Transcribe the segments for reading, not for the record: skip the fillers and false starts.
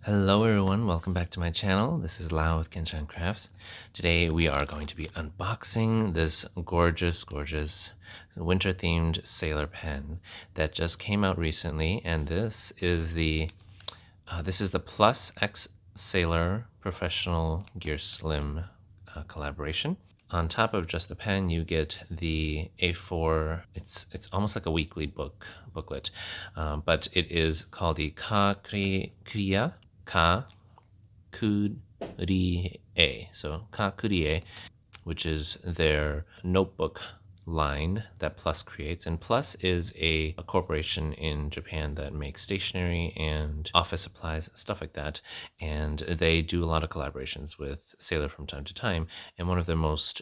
Hello everyone, welcome back to my channel. This is Lau with Kenshan Crafts. Today we are going to be unboxing this gorgeous winter-themed sailor pen that just came out recently, and this is the Plus X Sailor Professional Gear Slim collaboration. On top of just the pen, you get the A4. It's almost like a weekly booklet, but it is called the Ka Kurie. So Ka Kurie, which is their notebook line that Plus creates. And Plus is a corporation in Japan that makes stationery and office supplies, stuff like that. And they do a lot of collaborations with Sailor from time to time. And one of their most,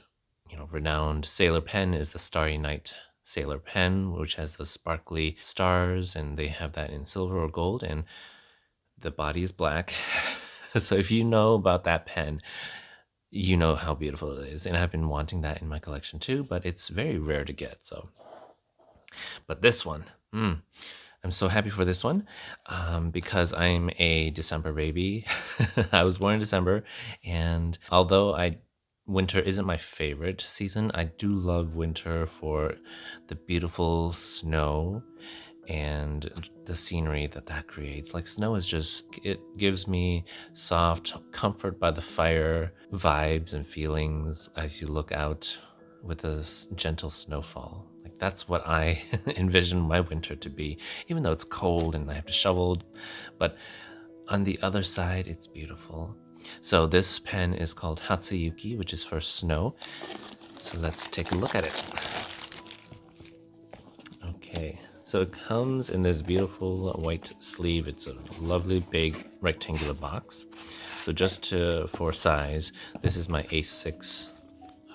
renowned Sailor pen is the Starry Night Sailor pen, which has the sparkly stars, and they have that in silver or gold, and the body is black. So if you know about that pen, you know how beautiful it is, and I've been wanting that in my collection too, but it's very rare to get. But this one, I'm so happy for this one, because I'm a December baby. I was born in December, and although winter isn't my favorite season, I do love winter for the beautiful snow and the scenery that creates. Like, snow is just, it gives me soft comfort by the fire vibes and feelings as you look out with a gentle snowfall. Like, that's what I envision my winter to be, even though it's cold and I have to shovel. But on the other side, it's beautiful. So this pen is called Hatsuyuki, which is for snow. So let's take a look at it. Okay. So it comes in this beautiful white sleeve. It's a lovely big rectangular box. So just for size, this is my A6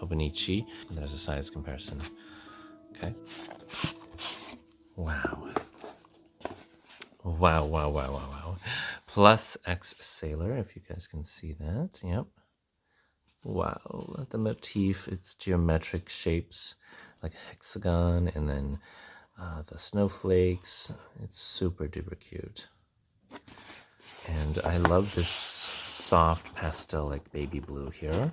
Hobonichi. And there's a size comparison. Okay. Wow. Wow. Plus X Sailor, if you guys can see that. Yep. Wow. The motif, it's geometric shapes like hexagon, and then the snowflakes. It's super duper cute. And I love this soft pastel like baby blue here.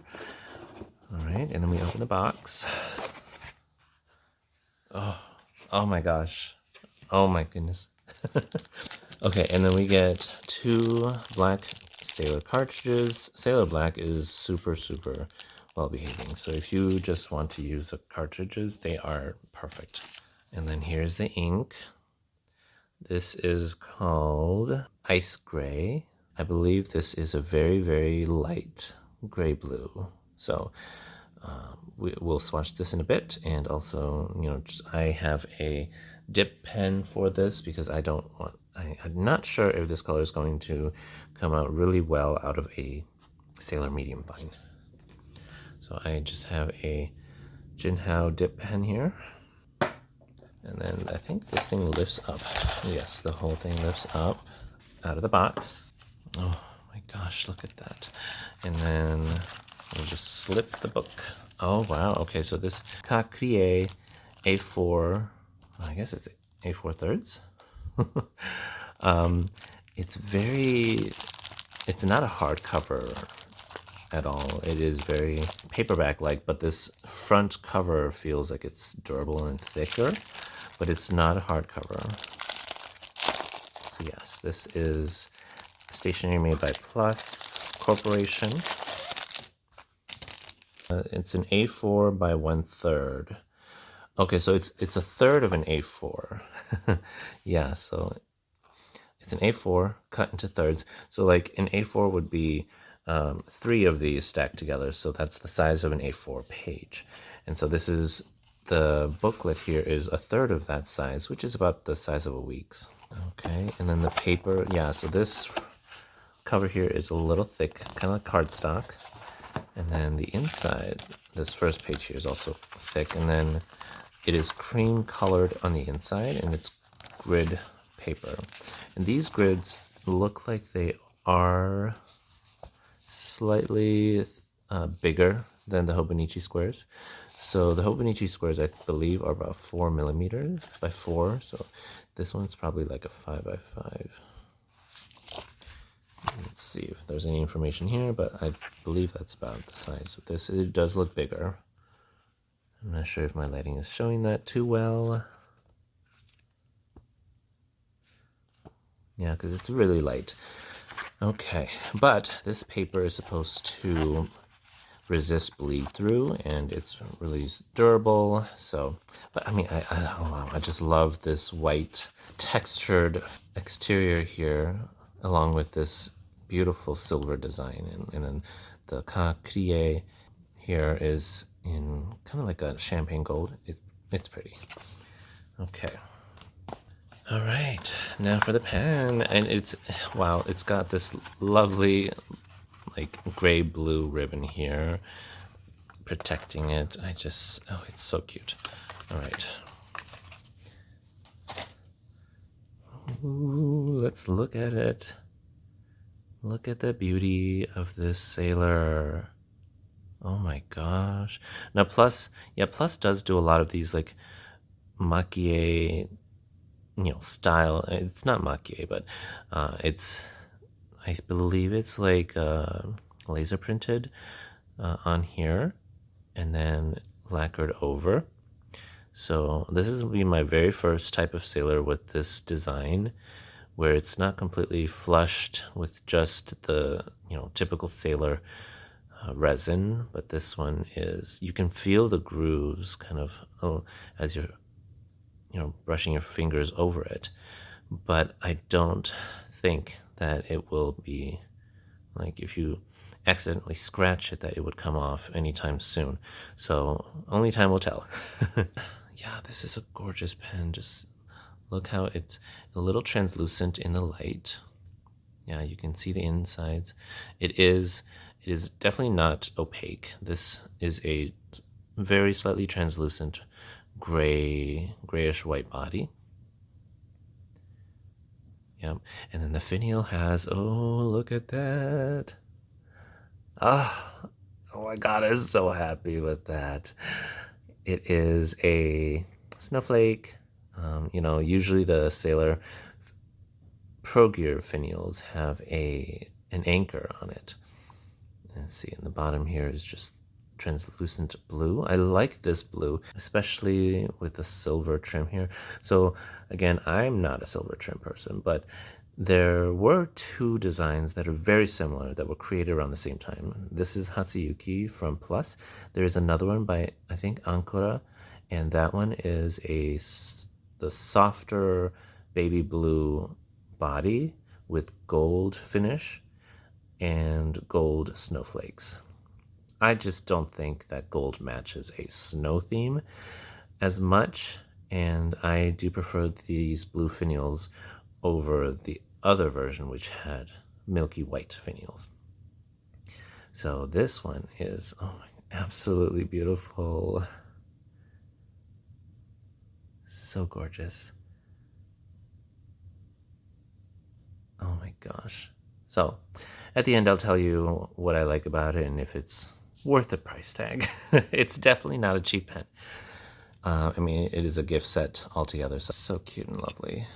All right, and then we open the box. Oh my gosh. Oh my goodness. Okay, and then we get 2 black Sailor cartridges. Sailor Black is super well behaving. So if you just want to use the cartridges, they are perfect. And then here's the ink. This is called Ice Gray. I believe this is a very light gray blue. So we'll swatch this in a bit. And also, I have a dip pen for this because I'm not sure if this color is going to come out really well out of a Sailor medium fine. So I just have a Jinhao dip pen here. And then I think this thing lifts up. Yes, the whole thing lifts up out of the box. Oh my gosh, look at that. And then we'll just slip the book. Oh wow, okay, so this Ka Kurie A4, I guess it's A4 thirds. It's not a hardcover at all. It is very paperback-like, but this front cover feels like it's durable and thicker, but it's not a hardcover. So yes, this is stationery made by Plus Corporation. It's an A4 by 1/3. Okay, so it's a third of an A4. Yeah, so it's an A4 cut into thirds. So like an A4 would be 3 of these stacked together. So that's the size of an A4 page. And so this is, the booklet here is a third of that size, which is about the size of a week's. Okay, and then the paper, yeah, so this cover here is a little thick, kind of like cardstock. And then the inside, this first page here is also thick, and then it is cream colored on the inside, and it's grid paper. And these grids look like they are slightly bigger than the Hobonichi squares. So the Hobonichi squares, I believe, are about 4 millimeters by 4. So this one's probably like a 5 by 5. see if there's any information here, but I believe that's about the size of this. It does look bigger. I'm not sure if my lighting is showing that too well. Yeah, because it's really light. Okay, but this paper is supposed to resist bleed through, and it's really durable. So, but I mean, oh wow, I just love this white textured exterior here, along with this beautiful silver design, and then the kakrie here is in kind of like a champagne gold. It's pretty. Okay. All right, now for the pen, and it's, wow, it's got this lovely like gray blue ribbon here protecting it. Oh, it's so cute. All right. Ooh, let's look at it. Look at the beauty of this sailor. Oh my gosh. Now Plus, yeah, Plus does do a lot of these like makie, style. It's not makie, but I believe it's like laser printed on here and then lacquered over. So this is going to be my very first type of sailor with this design, where it's not completely flushed with just the typical sailor resin, but this one is, you can feel the grooves kind of as you're brushing your fingers over it, but I don't think that it will be like, if you accidentally scratch it, that it would come off anytime soon. So only time will tell. Yeah, this is a gorgeous pen. Just look how it's a little translucent in the light. Yeah, you can see the insides. It is definitely not opaque. This is a very slightly translucent grayish white body. Yep, and then the finial has, oh, look at that. Ah, oh my god, I'm so happy with that. It is a snowflake. Usually the Sailor Pro Gear finials have an anchor on it. Let's see, and the bottom here is just translucent blue. I like this blue, especially with the silver trim here. So again, I'm not a silver trim person, but there were two designs that are very similar that were created around the same time. This is Hatsuyuki from Plus. There's another one by, I think, Ankura, and that one is the softer baby blue body with gold finish and gold snowflakes. I just don't think that gold matches a snow theme as much, and I do prefer these blue finials over the other version, which had milky white finials. So this one is, oh my, absolutely beautiful. So gorgeous. Oh my gosh. So at the end, I'll tell you what I like about it and if it's worth the price tag. It's definitely not a cheap pen. I mean, it is a gift set altogether. So cute and lovely.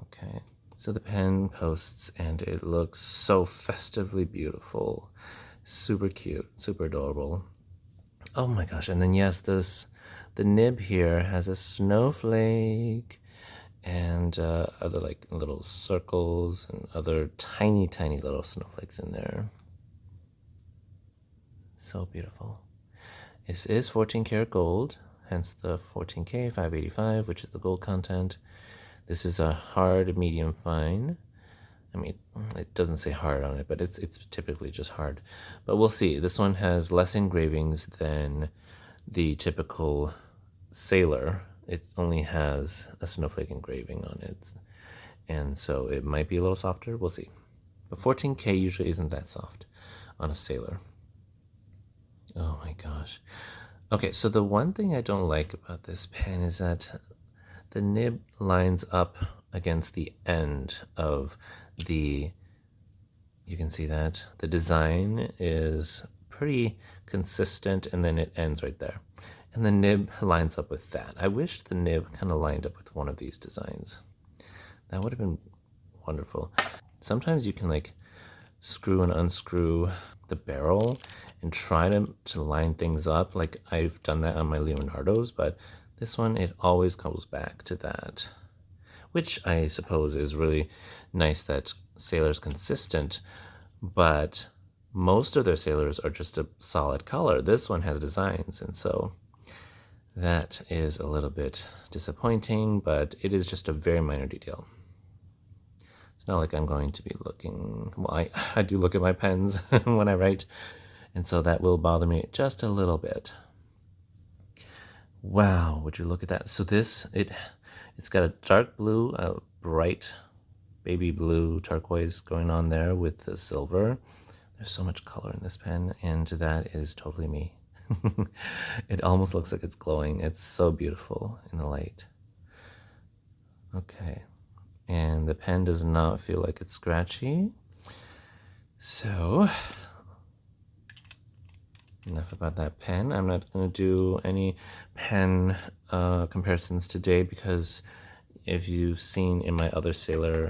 Okay, so the pen posts and it looks so festively beautiful. Super cute, super adorable. Oh my gosh, and then yes, the nib here has a snowflake and other like little circles and other tiny little snowflakes in there. So beautiful. This is 14 karat gold, hence the 14K 585, which is the gold content. This is a hard medium fine. I mean, it doesn't say hard on it, but it's typically just hard. But we'll see. This one has less engravings than the typical Sailor. It only has a snowflake engraving on it, and so it might be a little softer. We'll see. But 14K usually isn't that soft on a Sailor. Oh my gosh. Okay, so the one thing I don't like about this pen is that the nib lines up against the end of you can see that the design is pretty consistent, and then it ends right there. And the nib lines up with that. I wish the nib kind of lined up with one of these designs. That would have been wonderful. sometimes you can like screw and unscrew the barrel and try to line things up. Like I've done that on my Leonardos, but this one, it always comes back to that, which I suppose is really nice that Sailor's consistent, but most of their Sailors are just a solid color. This one has designs, and so that is a little bit disappointing, but it is just a very minor detail. It's not like I'm going to be looking, well, I do look at my pens when I write, and so that will bother me just a little bit. Wow, would you look at that? So this, it's got a dark blue, a bright baby blue turquoise going on there with the silver. There's so much color in this pen, and that is totally me. It almost looks like it's glowing. It's so beautiful in the light. Okay. And the pen does not feel like it's scratchy. So, enough about that pen. I'm not going to do any pen comparisons today because if you've seen in my other Sailor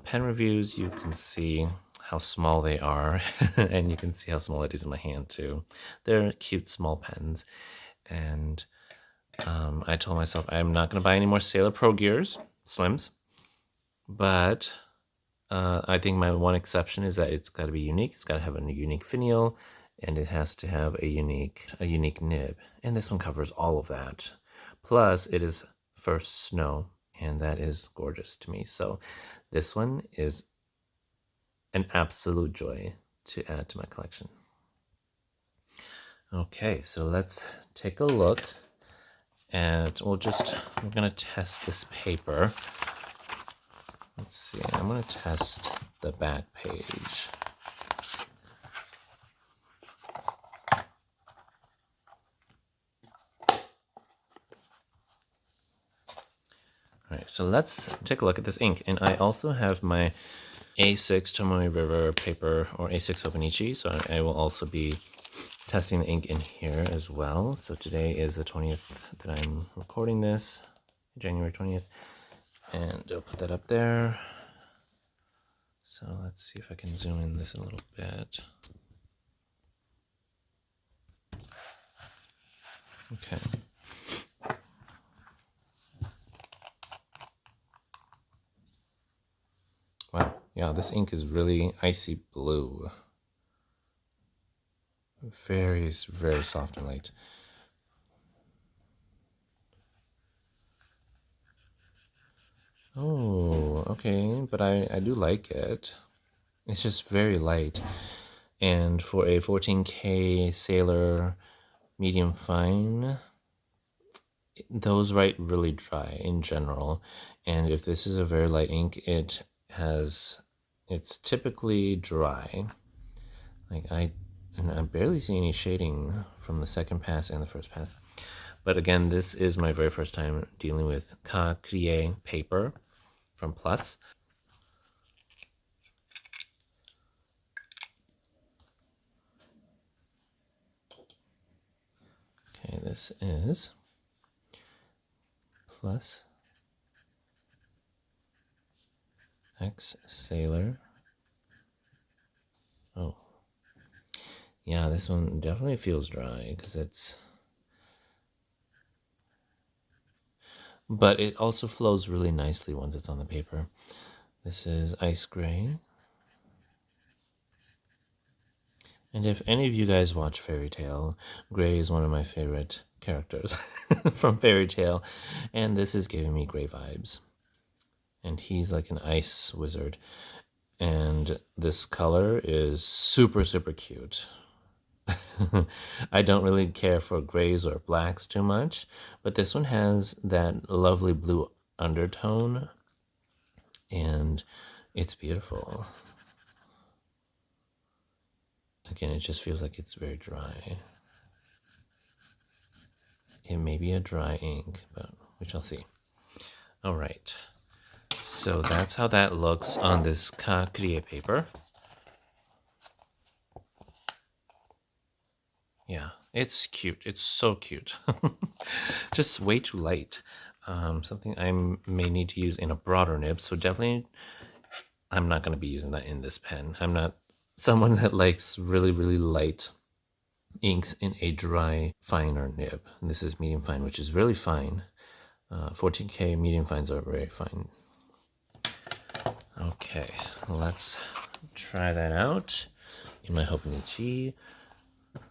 pen reviews, you can see how small they are, and you can see how small it is in my hand too. They're cute small pens, and I told myself I'm not going to buy any more Sailor Pro Gears Slims. But I think my one exception is that it's got to be unique. It's got to have a unique finial, and it has to have a unique nib. And this one covers all of that. Plus, it is first snow, and that is gorgeous to me. So this one is an absolute joy to add to my collection. Okay, so let's take a look, and we're going to test this paper. Let's see, I'm going to test the back page. All right, so let's take a look at this ink. And I also have my A6 Tomoe River paper, or A6 Hobonichi, so I will also be testing the ink in here as well. So today is the 20th that I'm recording this, January 20th. And I'll put that up there. So let's see if I can zoom in this a little bit. Okay. Wow, yeah, this ink is really icy blue. Very, very soft and light. Oh, okay, but I do like it. It's just very light. And for a 14K Sailor medium fine, those write really dry in general. And if this is a very light ink, it's typically dry. Like I barely see any shading from the second pass and the first pass. But again, this is my very first time dealing with Ka-Krie paper from Plus. Okay, this is Plus X Sailor. Oh, yeah, this one definitely feels dry because but it also flows really nicely once it's on the paper. This is Ice Gray. And if any of you guys watch Fairy Tail, Gray is one of my favorite characters from Fairy Tail, and this is giving me Gray vibes. And he's like an ice wizard. And this color is super, super cute. I don't really care for grays or blacks too much, but this one has that lovely blue undertone, and it's beautiful. Again, it just feels like it's very dry. It may be a dry ink, but we shall see. All right, so that's how that looks on this Ka-Krie paper. Yeah, it's cute. It's so cute. Just way too light. Something I may need to use in a broader nib. So definitely I'm not going to be using that in this pen. I'm not someone that likes really, really light inks in a dry, finer nib. And this is medium fine, which is really fine. 14K medium fines are very fine. Okay, let's try that out in my Hobonichi. I'll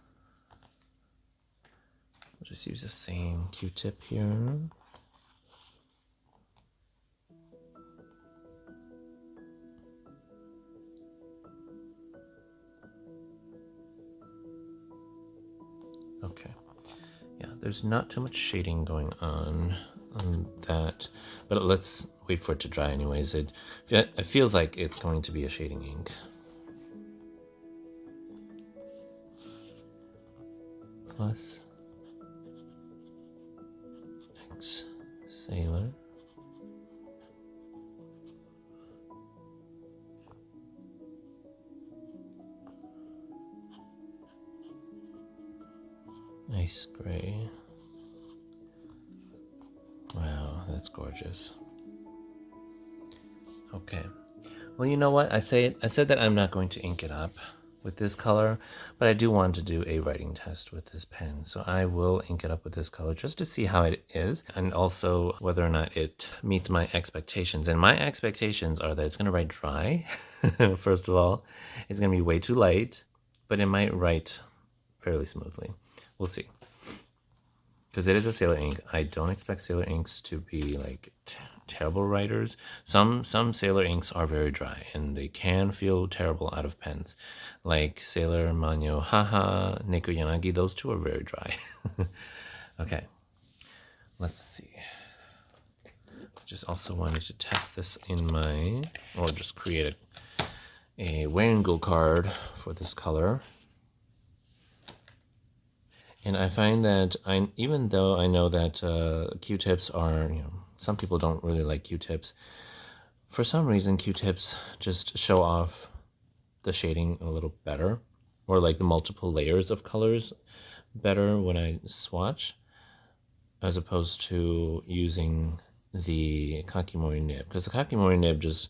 just use the same Q-tip here. Okay, yeah, there's not too much shading going on that, but let's wait for it to dry anyways. It feels like it's going to be a shading ink. Plus X Sailor. Nice gray. Wow, that's gorgeous. Okay. Well, you know what? I said that I'm not going to ink it up with this color, but I do want to do a writing test with this pen. So I will ink it up with this color just to see how it is, and also whether or not it meets my expectations. And my expectations are that it's going to write dry. First of all, it's going to be way too light, but it might write fairly smoothly. We'll see. Because it is a Sailor ink. I don't expect Sailor inks to be like terrible writers. Some Sailor inks are very dry and they can feel terrible out of pens. Like Sailor Manyo Haha, Neko Yanagi, those two are very dry. Okay, let's see. Just also wanted to test this in my, or just create a Wango card for this color. And I find that even though I know that Q-tips are, some people don't really like Q-tips. For some reason, Q-tips just show off the shading a little better, or like the multiple layers of colors better when I swatch, as opposed to using the Kakimori nib. Because the Kakimori nib just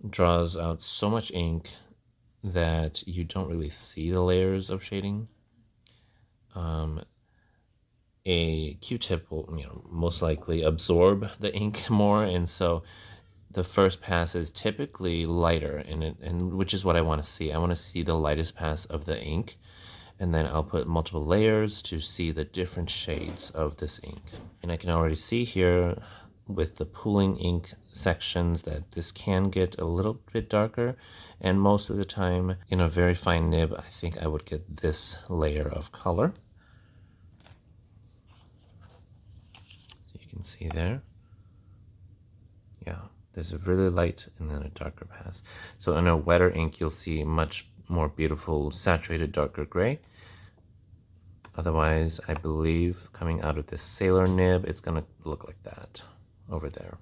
draws out so much ink that you don't really see the layers of shading. A Q-tip will, most likely absorb the ink more, and so the first pass is typically lighter, and which is what I want to see. I want to see the lightest pass of the ink, and then I'll put multiple layers to see the different shades of this ink. And I can already see here with the pooling ink sections that this can get a little bit darker, and most of the time in a very fine nib, I think I would get this layer of color. Can see there. Yeah, there's a really light and then a darker pass. So in a wetter ink, you'll see much more beautiful saturated darker gray. Otherwise, I believe coming out of this Sailor nib, it's gonna look like that over there.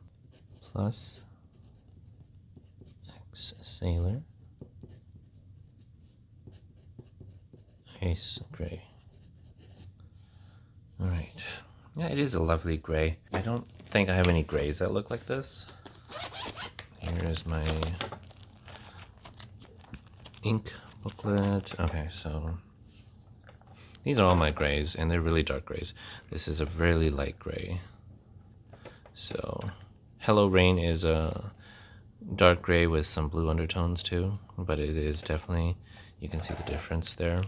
Plus X Sailor. Ice gray. All right. Yeah, it is a lovely gray. I don't think I have any grays that look like this. Here is my ink booklet. Okay, so these are all my grays, and they're really dark grays. This is a really light gray. So Hello Rain is a dark gray with some blue undertones too, but it is definitely, you can see the difference there.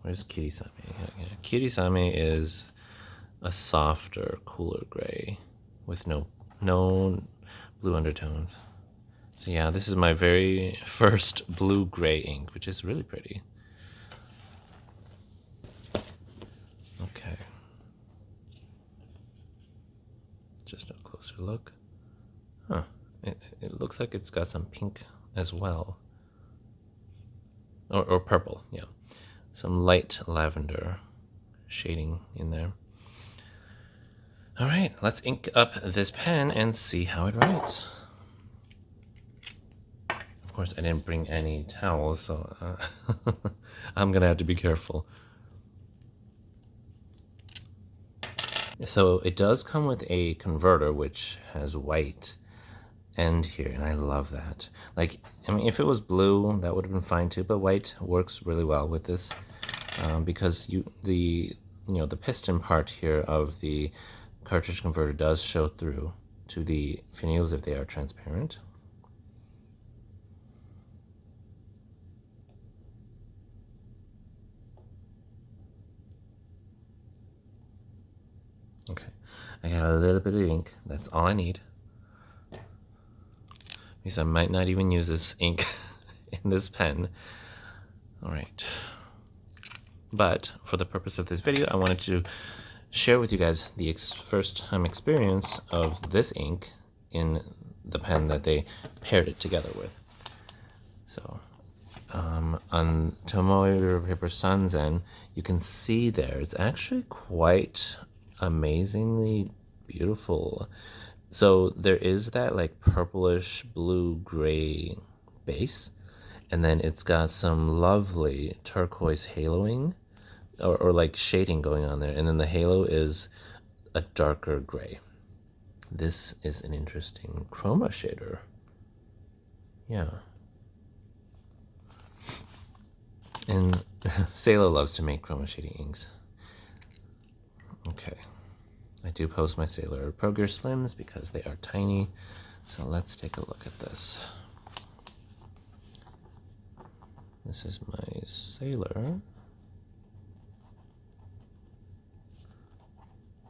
Where's Kirisame? Yeah. Kirisame is a softer, cooler gray with no blue undertones. So yeah, this is my very first blue-gray ink, which is really pretty. Okay. Just a closer look. Huh. It looks like it's got some pink as well. Or purple, yeah. Some light lavender shading in there. All right, let's ink up this pen and see how it writes. Of course, I didn't bring any towels, so I'm gonna have to be careful. So it does come with a converter which has white, end here, and I love that. Like, I mean, if it was blue, that would have been fine too, but white works really well with this because the piston part here of the cartridge converter does show through to the finials if they are transparent. Okay, I got a little bit of ink. That's all I need. Because I might not even use this ink in this pen. All right. But for the purpose of this video, I wanted to share with you guys the first time experience of this ink in the pen that they paired it together with. So on Tomoe River Paper Sanzen, you can see there, it's actually quite amazingly beautiful. So there is that like purplish blue gray base, and then it's got some lovely turquoise haloing or like shading going on there, and then the halo is a darker gray. This is an interesting chroma shader. Yeah. And Salo loves to make chroma shading inks. Okay. I do post my Sailor Progress Slims because they are tiny. So let's take a look at this. This is my Sailor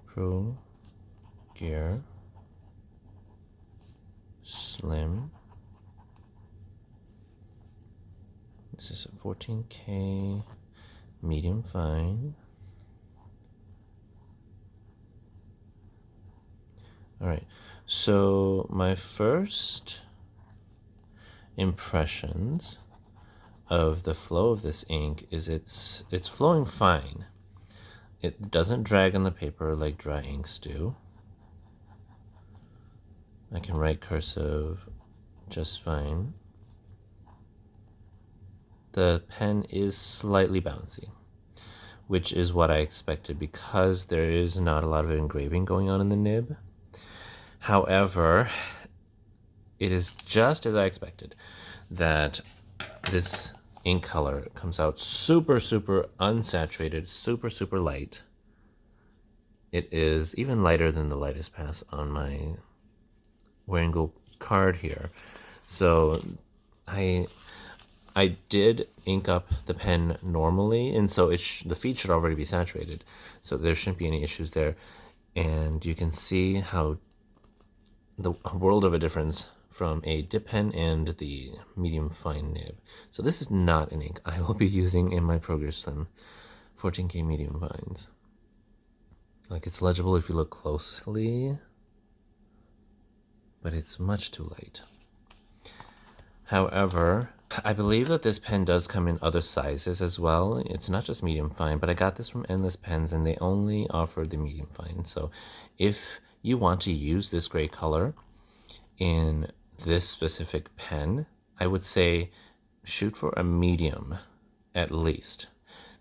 Pro Gear Slim. This is a 14K medium fine. All right, so my first impressions of the flow of this ink is it's flowing fine. It doesn't drag on the paper like dry inks do. I can write cursive just fine. The pen is slightly bouncy, which is what I expected because there is not a lot of engraving going on in the nib. However, it is just as I expected that this ink color comes out super, super unsaturated, super, super light. It is even lighter than the lightest pass on my Wearingo card here. So I did ink up the pen normally, and so the feed should already be saturated. So there shouldn't be any issues there. And you can see how a world of a difference from a dip pen and the medium fine nib. So this is not an ink I will be using in my Progress Slim 14K medium fines. Like, it's legible if you look closely, but it's much too light. However, I believe that this pen does come in other sizes as well. It's not just medium fine, but I got this from Endless Pens and they only offered the medium fine. So if you want to use this gray color in this specific pen, I would say shoot for a medium at least,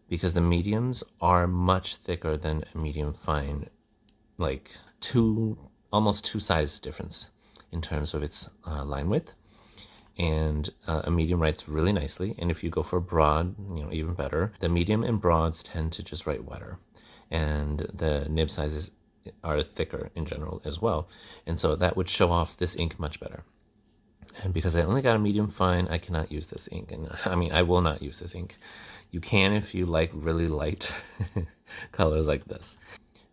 because the mediums are much thicker than a medium fine, like almost two size difference in terms of its line width. And a medium writes really nicely, and if you go for a broad, even better. The medium and broads tend to just write wetter, and the nib sizes are thicker in general as well, and so that would show off this ink much better. And because I only got a medium fine, I cannot use this ink, and I mean, I will not use this ink. You can if you like really light colors like this.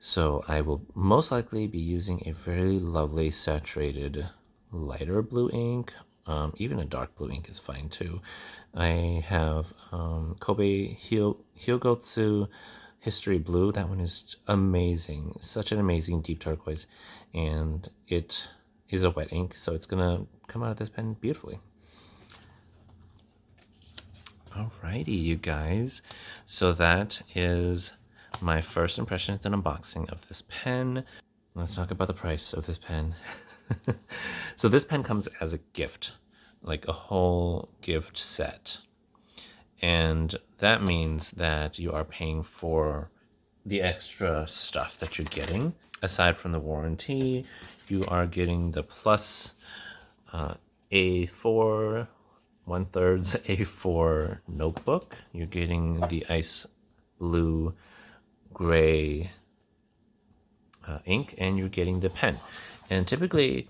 So I will most likely be using a very lovely saturated lighter blue ink. Even a dark blue ink is fine too. I have Kobe Hyogotsu History Blue. That one is amazing. Such an amazing deep turquoise. And it is a wet ink, so it's going to come out of this pen beautifully. Alrighty, you guys. So that is my first impressions and unboxing of this pen. Let's talk about the price of this pen. So this pen comes as a gift, like a whole gift set. And that means that you are paying for the extra stuff that you're getting. Aside from the warranty, you are getting the plus A4, 1/3 A4 notebook. You're getting the ice blue gray ink, and you're getting the pen. And typically,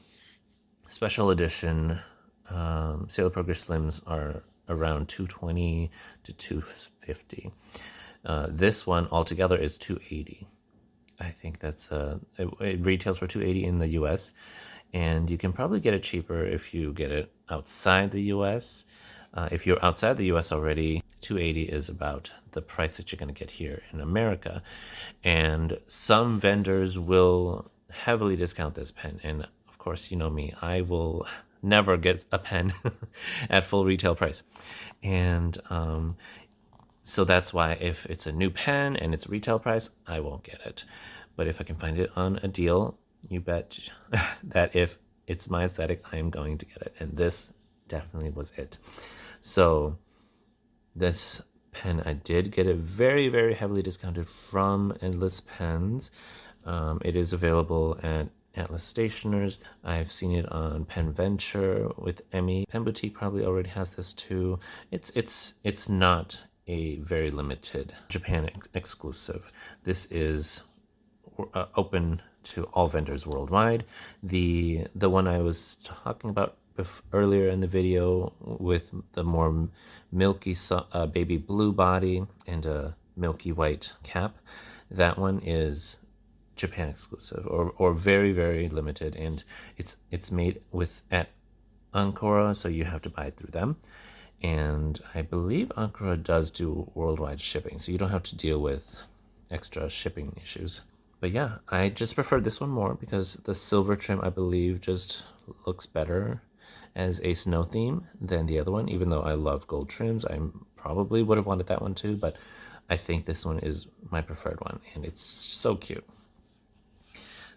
special edition Sailor Progress Slims are around $220 to $250. This one altogether is $280. I think that's it retails for $280 in the US, and you can probably get it cheaper if you get it outside the US. If you're outside the US already, $280 is about the price that you're going to get here in America. And some vendors will heavily discount this pen. And of course, you know me, I will never get a pen at full retail price. And so that's why if it's a new pen and it's retail price, I won't get it. But if I can find it on a deal, you bet that if it's my aesthetic, I am going to get it. And this definitely was it. So this pen, I did get it very, very heavily discounted from Endless Pens. It is available at Atlas Stationers. I've seen it on Pen Venture with Emmy. Pen Boutique probably already has this too. It's not a very limited Japan exclusive. This is open to all vendors worldwide. The one I was talking about earlier in the video with the more milky baby blue body and a milky white cap, that one is Japan exclusive or very, very limited, and it's made at Ancora, so you have to buy it through them. And I believe Ancora does do worldwide shipping, so you don't have to deal with extra shipping issues. But yeah, I just prefer this one more because the silver trim, I believe, just looks better as a snow theme than the other one. Even though I love gold trims, I probably would have wanted that one too, but I think this one is my preferred one, and it's so cute.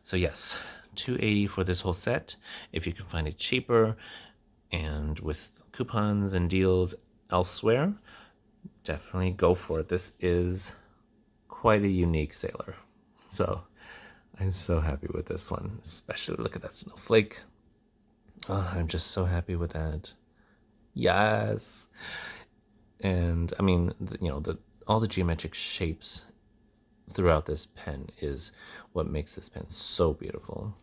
So yes, $280 for this whole set. If you can find it cheaper and with coupons and deals elsewhere, definitely go for it. This is quite a unique sailor. So I'm so happy with this one, especially look at that snowflake. Oh, I'm just so happy with that. Yes. And I mean, all the geometric shapes throughout this pen is what makes this pen so beautiful.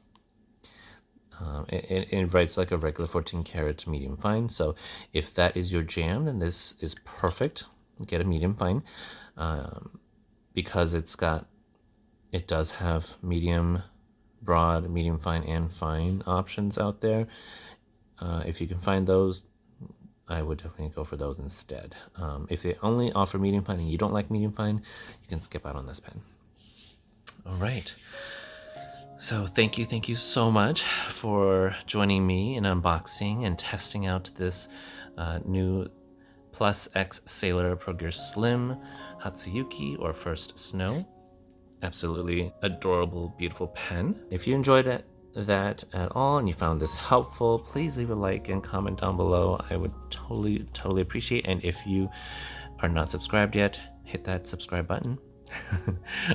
It writes like a regular 14 karat medium fine. So if that is your jam, then this is perfect. Get a medium fine because it does have medium, broad, medium fine, and fine options out there. If you can find those, I would definitely go for those instead. If they only offer medium fine and you don't like medium fine, you can skip out on this pen. All right. So thank you so much for joining me in unboxing and testing out this new Plus X Sailor Progress Slim Hatsuyuki or First Snow. Absolutely adorable, beautiful pen. If you enjoyed that at all and you found this helpful, please leave a like and comment down below. I would totally appreciate it. And if you are not subscribed yet, hit that subscribe button.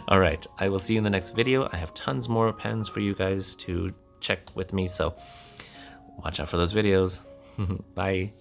All right, I will see you in the next video. I have tons more pens for you guys to check with me, so watch out for those videos. Bye.